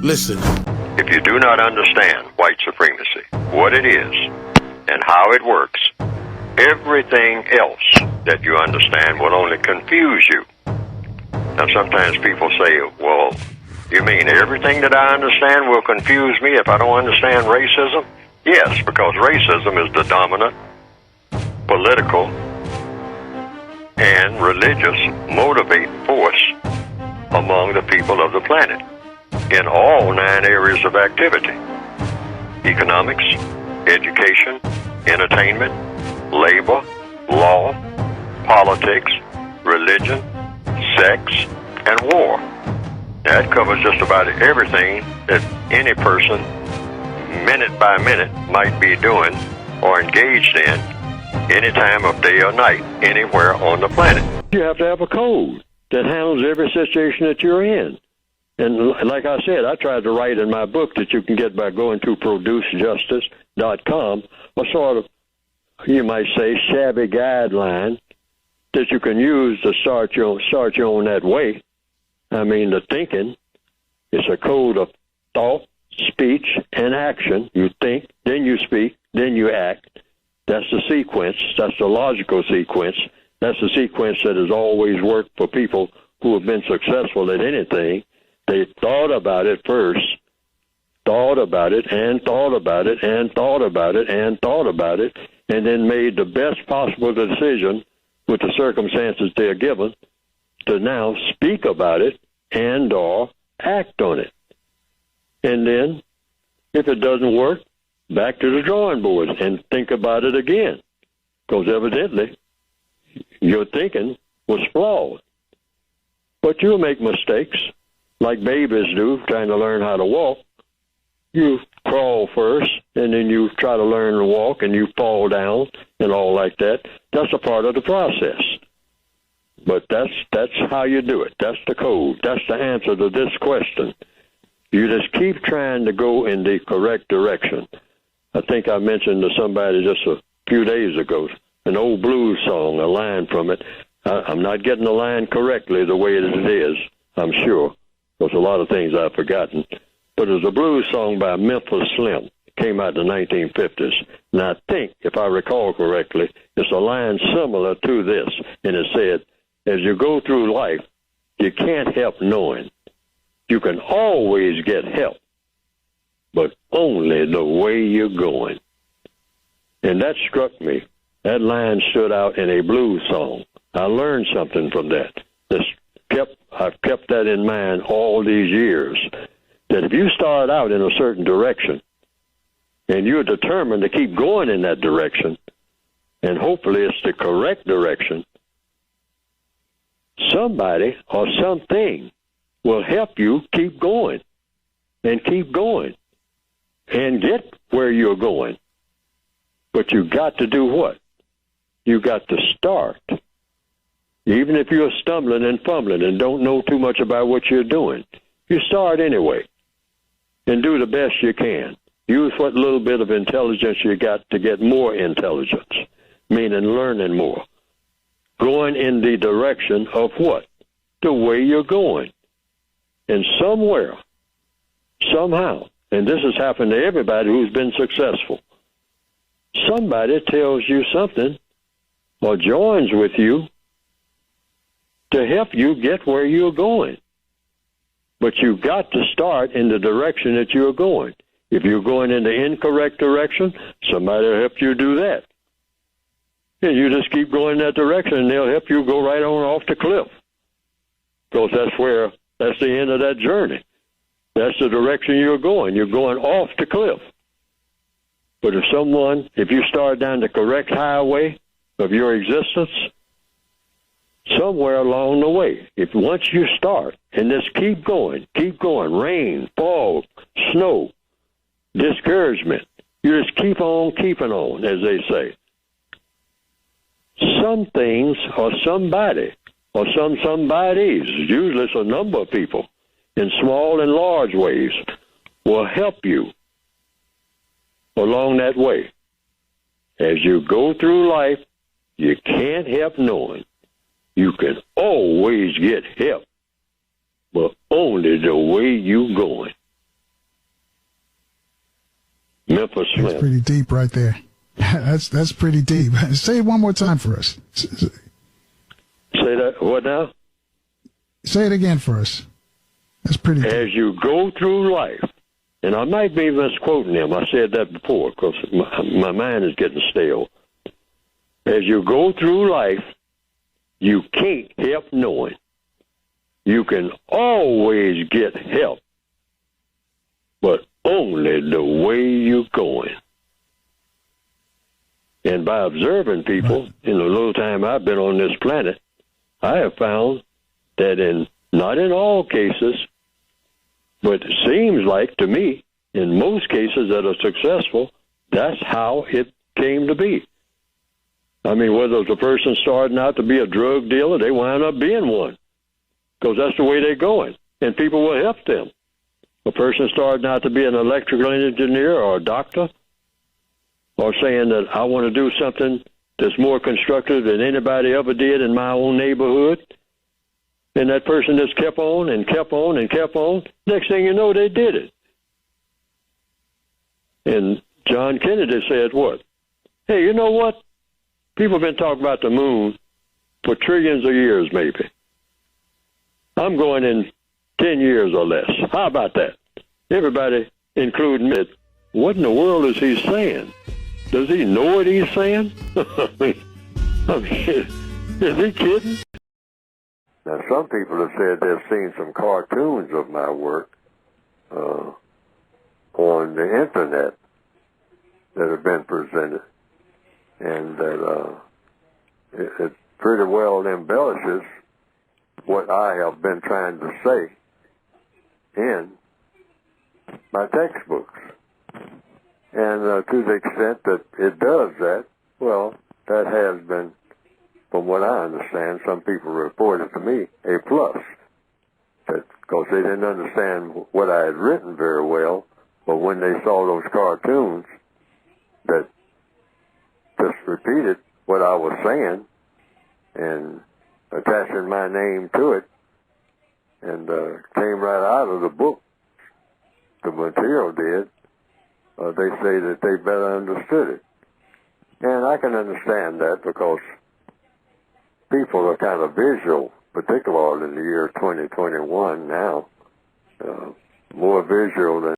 Listen. If you do not understand white supremacy, what it is, and how it works, everything else that you understand will only confuse you. Now, sometimes people say, well, you mean everything that I understand will confuse me if I don't understand racism? Yes, because racism is the dominant political and religious motivating force among the people of the planet in all 9 areas of activity: economics, education, entertainment, labor, law, politics, religion, sex, and war. That covers just about everything that any person, minute by minute, might be doing or engaged in any time of day or night, anywhere on the planet. You have to have a code that handles every situation that you're in. And like I said, I tried to write in my book that you can get by going to producejustice.com a sort of, you might say, shabby guideline that you can use to start you on that way. I mean, the thinking is a code of thought, speech, and action. You think, then you speak, then you act. That's the sequence. That's the logical sequence. That's the sequence that has always worked for people who have been successful at anything. They thought about it first, thought about it, and thought about it, and thought about it, and thought about it, and then made the best possible decision with the circumstances they're given to now speak about it and or act on it. And then, if it doesn't work, back to the drawing board and think about it again. Because evidently, your thinking was flawed. But you'll make mistakes, like babies do, trying to learn how to walk. You crawl first, and then you try to learn to walk, and you fall down and all like that. That's a part of the process. But that's how you do it. That's the code. That's the answer to this question. You just keep trying to go in the correct direction. I think I mentioned to somebody just a few days ago, an old blues song, a line from it. I'm not getting the line correctly the way it is, I'm sure. There's a lot of things I've forgotten. But it was a blues song by Memphis Slim. It came out in the 1950s. And I think, if I recall correctly, it's a line similar to this. And it said, as you go through life, you can't help knowing. You can always get help, but only the way you're going. And that struck me. That line stood out in a blues song. I learned something from that. I've kept that in mind all these years, that if you start out in a certain direction and you're determined to keep going in that direction, and hopefully it's the correct direction, somebody or something will help you keep going and get where you're going. But you got to do what? You got to start. Even if you're stumbling and fumbling and don't know too much about what you're doing, you start anyway and do the best you can. Use what little bit of intelligence you got to get more intelligence, meaning learning more. Going in the direction of what? The way you're going. And somewhere, somehow, and this has happened to everybody who's been successful, somebody tells you something or joins with you to help you get where you're going. But you've got to start in the direction that you're going. If you're going in the incorrect direction, somebody will help you do that. And you just keep going in that direction, and they'll help you go right on off the cliff. Because that's the end of that journey. That's the direction you're going. You're going off the cliff. But if you start down the correct highway of your existence, somewhere along the way, once you start, and just keep going, rain, fog, snow, discouragement, you just keep on keeping on, as they say. Some things or somebody or somebodies, usually it's a number of people, in small and large ways, will help you along that way. As you go through life, you can't help knowing you can always get help, but only the way you're going. Memphis That's Slim. pretty deep right there. That's pretty deep. Say it one more time for us. Say that, what now? Say it again for us. That's pretty deep. As you go through life, and I might be misquoting him. I said that before because my mind is getting stale. As you go through life, you can't help knowing you can always get help, but only the way you're going. And by observing people in the little time I've been on this planet, I have found that not in all cases, but it seems like to me, in most cases that are successful, that's how it came to be. I mean, whether it's a person starting out to be a drug dealer, they wind up being one because that's the way they're going, and people will help them. A person starting out to be an electrical engineer or a doctor, or saying that I want to do something that's more constructive than anybody ever did in my own neighborhood, and that person just kept on and kept on and kept on. Next thing you know, they did it. And John Kennedy said what? Hey, you know what? People have been talking about the moon for trillions of years, maybe. I'm going in 10 years or less. How about that? Everybody, including me, what in the world is he saying? Does he know what he's saying? I mean, is he kidding? Now, some people have said they've seen some cartoons of my work on the internet that have been presented, and that it pretty well embellishes what I have been trying to say in my textbooks. And to the extent that it does that, well, that has been, from what I understand, some people reported to me, a plus. Because they didn't understand what I had written very well, but when they saw those cartoons that just repeated what I was saying and attaching my name to it, and came right out of the book, the material did, they say that they better understood it. And I can understand that because people are kind of visual, particularly in the year 2021 now, more visual than